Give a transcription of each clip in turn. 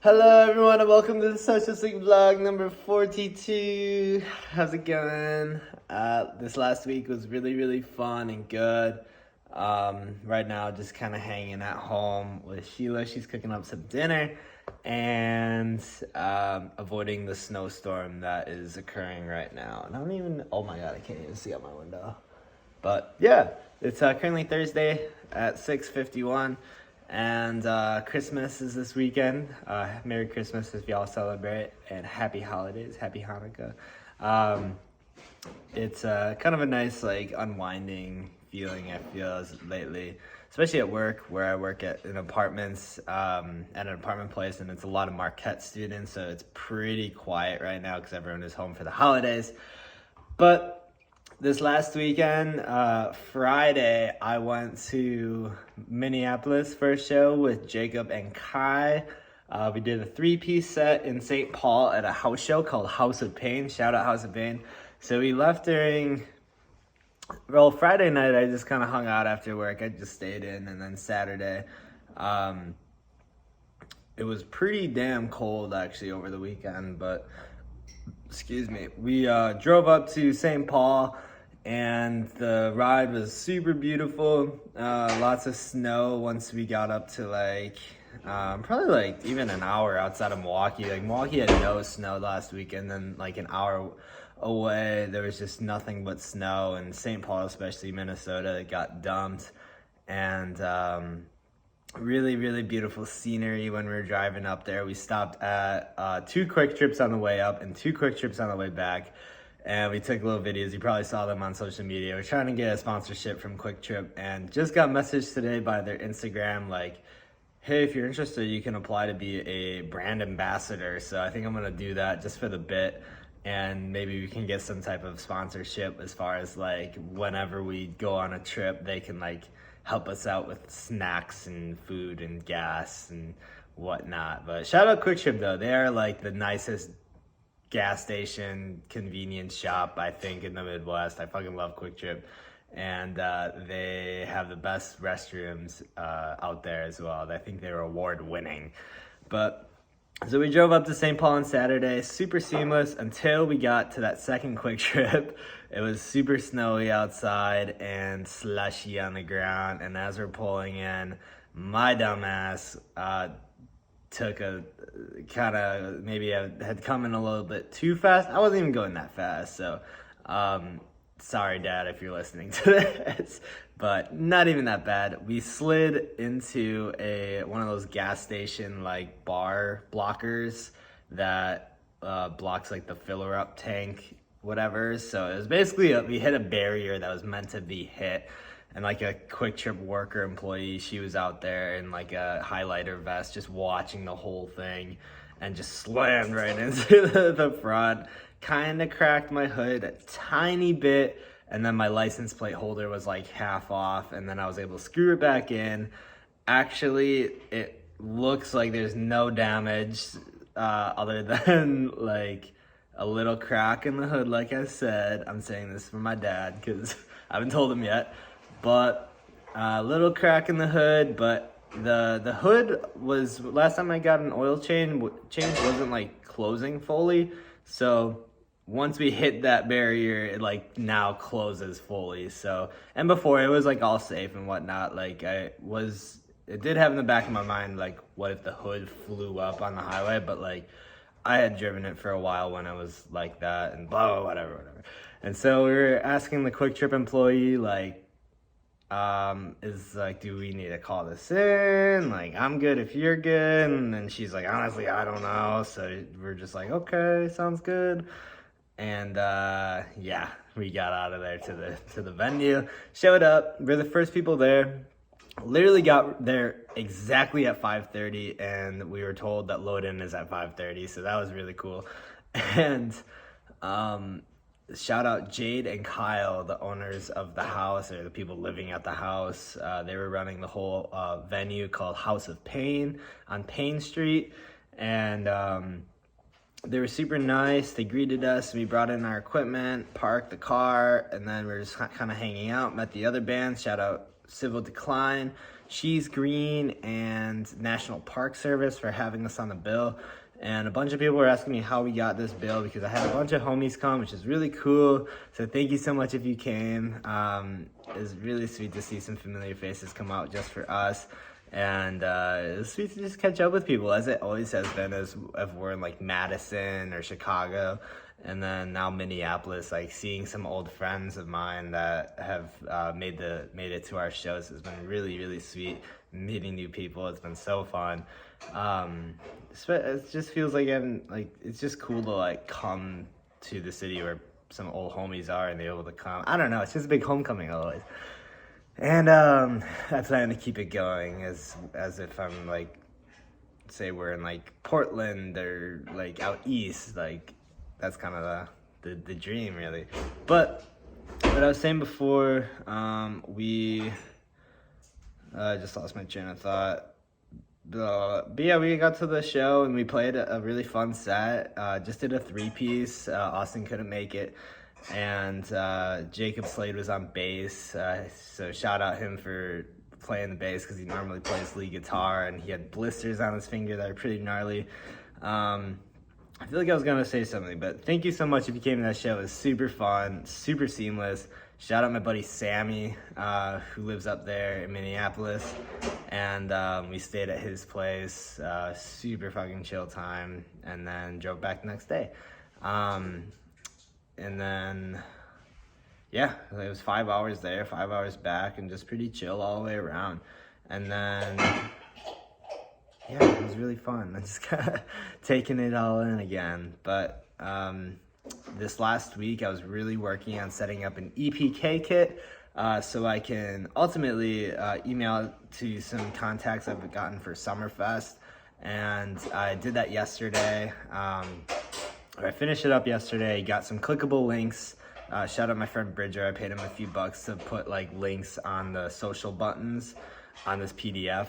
Hello everyone and welcome to the Social Sync vlog number 42. How's it going? This last week was really fun and good. Right now just kind of hanging at home with Sheila. She's cooking up some dinner and avoiding the snowstorm that is occurring right now. And I don't even, oh my god, I can't even see out my window. But yeah, it's currently Thursday at 6:51. And Christmas is this weekend. Merry Christmas if y'all celebrate, and Happy Holidays, Happy Hanukkah. It's kind of a nice, like, unwinding feeling I feel lately, especially at work, where I work at an apartment place, and it's a lot of Marquette students, so it's pretty quiet right now because everyone is home for the holidays. But this last weekend, Friday, I went to Minneapolis for a show with Jacob and Kai. We did a 3-piece set in St. Paul at a house show called House of Pain. Shout out House of Pain. So we left Friday night, I just kind of hung out after work. I just stayed in, and then Saturday, it was pretty damn cold actually over the weekend, but excuse me. We drove up to St. Paul, and the ride was super beautiful. Lots of snow once we got up to probably like even an hour outside of Milwaukee. Like Milwaukee had no snow last weekend, then like an hour away there was just nothing but snow. And St. Paul, especially Minnesota, it got dumped. And really beautiful scenery when we were driving up there. We stopped at 2 Quick Trips on the way up and 2 Quick Trips on the way back. And we took little videos. You probably saw them on social media. We're trying to get a sponsorship from Quick Trip, and just got messaged today by their Instagram like, hey, if you're interested, you can apply to be a brand ambassador. So I think I'm gonna do that just for the bit, and maybe we can get some type of sponsorship as far as like whenever we go on a trip, they can like help us out with snacks and food and gas and whatnot. But shout out Quick Trip though. They are like the nicest gas station convenience shop I think in the Midwest. I fucking love Quick Trip, and they have the best restrooms out there as well. I think they're award winning. But so we drove up to St. Paul on Saturday, super seamless until we got to that second Quick Trip. It was super snowy outside and slushy on the ground, and as we're pulling in, my dumbass took a kind of, maybe I had come in a little bit too fast. I wasn't even going that fast, so sorry Dad if you're listening to this, but not even that bad. We slid into one of those gas station like bar blockers that blocks like the filler up tank, whatever. So it was basically we hit a barrier that was meant to be hit. And like a Quick Trip worker employee, she was out there in like a highlighter vest just watching the whole thing, and just slammed right into the front. Kind of cracked my hood a tiny bit, and then my license plate holder was like half off, and then I was able to screw it back in. Actually, it looks like there's no damage other than like a little crack in the hood. Like I said, I'm saying this for my dad because I haven't told him yet. But a little crack in the hood, but the hood was, last time I got an oil change wasn't like closing fully. So once we hit that barrier, it like now closes fully. So, and before it was like all safe and whatnot. Like it did have in the back of my mind, like what if the hood flew up on the highway, but like I had driven it for a while when it was like that, and blah, whatever. And so we were asking the Quick Trip employee like, is like, do we need to call this in? Like, I'm good if you're good. And then she's like, honestly, I don't know. So we're just like, okay, sounds good. And yeah, we got out of there to the venue, showed up. We're the first people there. Literally got there exactly at 5:30, and we were told that load-in is at 5:30, so that was really cool. And shout out Jade and Kyle, the owners of the house, or the people living at the house. They were running the whole venue called House of Pain on Payne Street, and they were super nice. They greeted us. We brought in our equipment, parked the car, and then we were just kind of hanging out. Met the other bands. Shout out Civil Decline, She's Green, and National Park Service for having us on the bill. And a bunch of people were asking me how we got this bill because I had a bunch of homies come, which is really cool. So thank you so much if you came. It was really sweet to see some familiar faces come out just for us. And it was sweet to just catch up with people, as it always has been, as if we're in like Madison or Chicago. And then now Minneapolis, like seeing some old friends of mine that have made it to our shows has been really, really sweet. Meeting new people, it's been so fun. It just feels like it's just cool to like come to the city where some old homies are and they're able to come. I don't know, it's just a big homecoming always. And I plan to keep it going as if I'm like, say we're in like Portland or like out east, like that's kind of the dream really. But what I was saying before, we just lost my train of thought. But yeah, we got to the show and we played a really fun set. Just did a 3-piece. Austin couldn't make it, and Jacob Slade was on bass. So shout out him for playing the bass because he normally plays lead guitar, and he had blisters on his finger that are pretty gnarly. I feel like I was gonna say something, but thank you so much if you came to that show. It was super fun, super seamless. Shout out my buddy Sammy, who lives up there in Minneapolis, and we stayed at his place, super fucking chill time, and then drove back the next day. And then, yeah, it was 5 hours there, 5 hours back, and just pretty chill all the way around. And then, yeah, it was really fun. I just kind of taking it all in again. But this last week, I was really working on setting up an EPK kit so I can ultimately email to some contacts I've gotten for Summerfest. And I did that yesterday. I finished it up yesterday, got some clickable links. Shout out my friend Bridger. I paid him a few bucks to put like links on the social buttons on this PDF.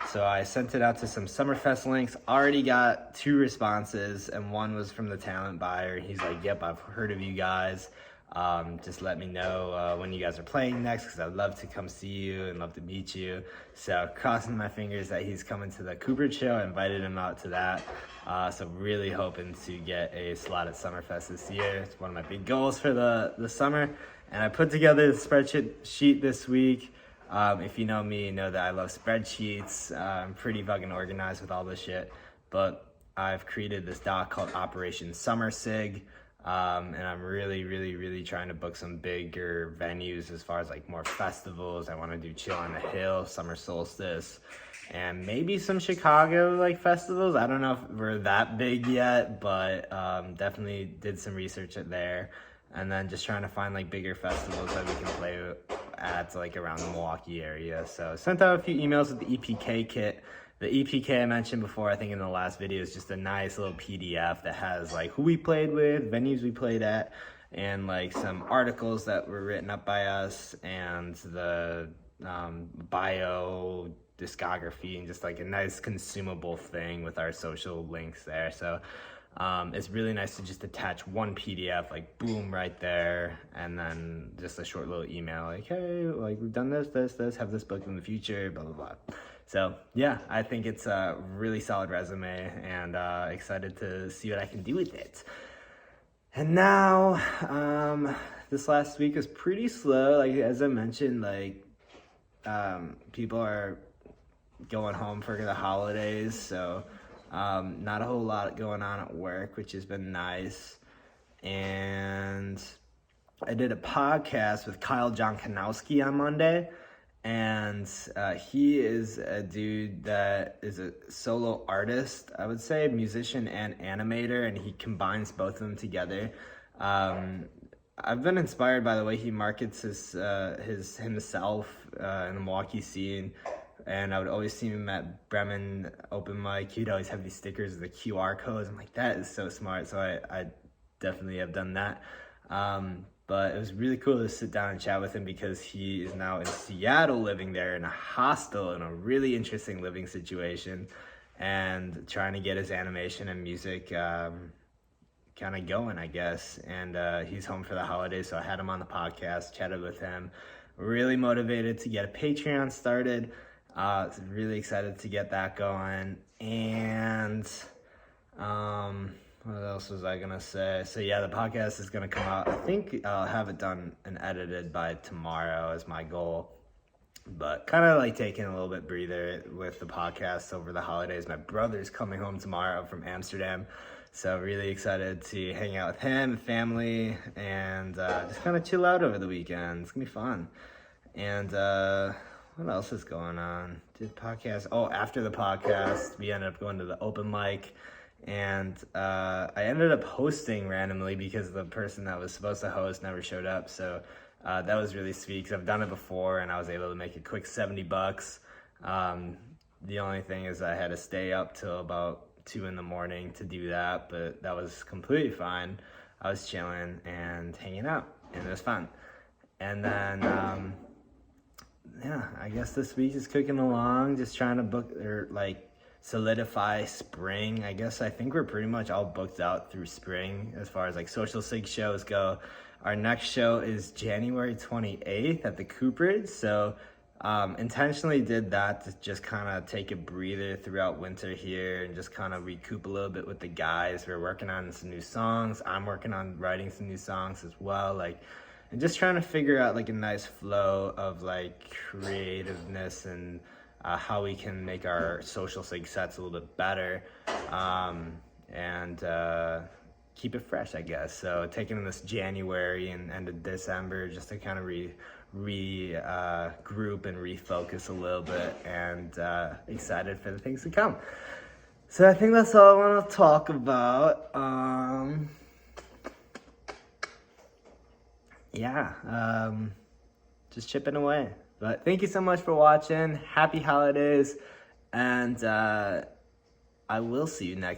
So I sent it out to some Summerfest links. Already got 2 responses, and one was from the talent buyer. He's like, yep, I've heard of you guys. Just let me know when you guys are playing next, because I'd love to come see you and love to meet you. So crossing my fingers that he's coming to the Cooper show. I invited him out to that. So really hoping to get a slot at Summerfest this year. It's one of my big goals for the summer. And I put together the spreadsheet this week. If you know me, you know that I love spreadsheets. I'm pretty fucking organized with all this shit. But I've created this doc called Operation Summer Sig. And I'm really trying to book some bigger venues as far as like more festivals. I want to do Chill on the Hill, Summer Solstice, and maybe some Chicago like festivals. I don't know if we're that big yet, but definitely did some research there. And then just trying to find like bigger festivals that we can play at like around the Milwaukee area. So sent out a few emails with the EPK kit. The EPK I mentioned before, I think in the last video, is just a nice little PDF that has like who we played with, venues we played at, and like some articles that were written up by us, and the bio, discography, and just like a nice consumable thing with our social links there. So it's really nice to just attach one PDF, like boom, right there, and then just a short little email like, hey, like we've done this, have this booked in the future, blah, blah, blah. So yeah, I think it's a really solid resume, and excited to see what I can do with it. And now, this last week was pretty slow. Like, as I mentioned, like, people are going home for the holidays, so not a whole lot going on at work, which has been nice. And I did a podcast with Kyle John Kanowski on Monday, and he is a dude that is a solo artist, I would say, musician and animator, and he combines both of them together. I've been inspired by the way he markets himself in the Milwaukee scene. And I would always see him at Bremen open mic. He'd always have these stickers with the QR codes. I'm like, that is so smart. So I definitely have done that. But it was really cool to sit down and chat with him because he is now in Seattle, living there in a hostel, in a really interesting living situation, and trying to get his animation and music kind of going, I guess. And he's home for the holidays, so I had him on the podcast, chatted with him. really motivated to get a Patreon started. Really excited to get that going. And what else was I gonna say? So yeah, the podcast is gonna come out. I think I'll have it done and edited by tomorrow is my goal. But kind of like taking a little bit breather with the podcast over the holidays. My brother's coming home tomorrow from Amsterdam, so really excited to hang out with him, family, and just kind of chill out over the weekend. It's gonna be fun. And what else is going on? Did podcast? Oh, after the podcast, we ended up going to the open mic, and I ended up hosting randomly because the person that was supposed to host never showed up. So that was really sweet because I've done it before, and I was able to make a quick $70. The only thing is I had to stay up till about 2 a.m. to do that, but that was completely fine. I was chilling and hanging out, and it was fun. And then yeah, I guess this week is cooking along, just trying to book or like solidify spring. I think we're pretty much all booked out through spring as far as like Social Sig shows go. Our next show is January 28th at the Cooperage, so intentionally did that to just kind of take a breather throughout winter here and just kind of recoup a little bit with the guys. We're working on some new songs. I'm working on writing some new songs as well, like, and just trying to figure out like a nice flow of like creativeness and how we can make our Social Sig sets a little bit better, and keep it fresh, I guess. So taking this January and end of December just to kind of regroup and refocus a little bit, and excited for the things to come. So I think that's all I want to talk about. Just chipping away. But thank you so much for watching. Happy holidays. And I will see you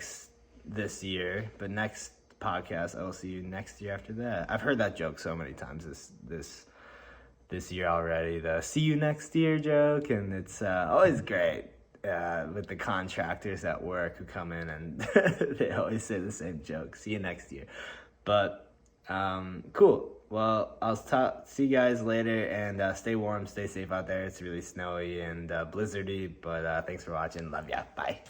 this year. But next podcast, I will see you next year after that. I've heard that joke so many times this year already. The see you next year joke. And it's always great with the contractors at work who come in and they always say the same joke. See you next year. But cool. Well, I'll see you guys later, and stay warm, stay safe out there. It's really snowy and blizzardy, but thanks for watching. Love ya. Bye.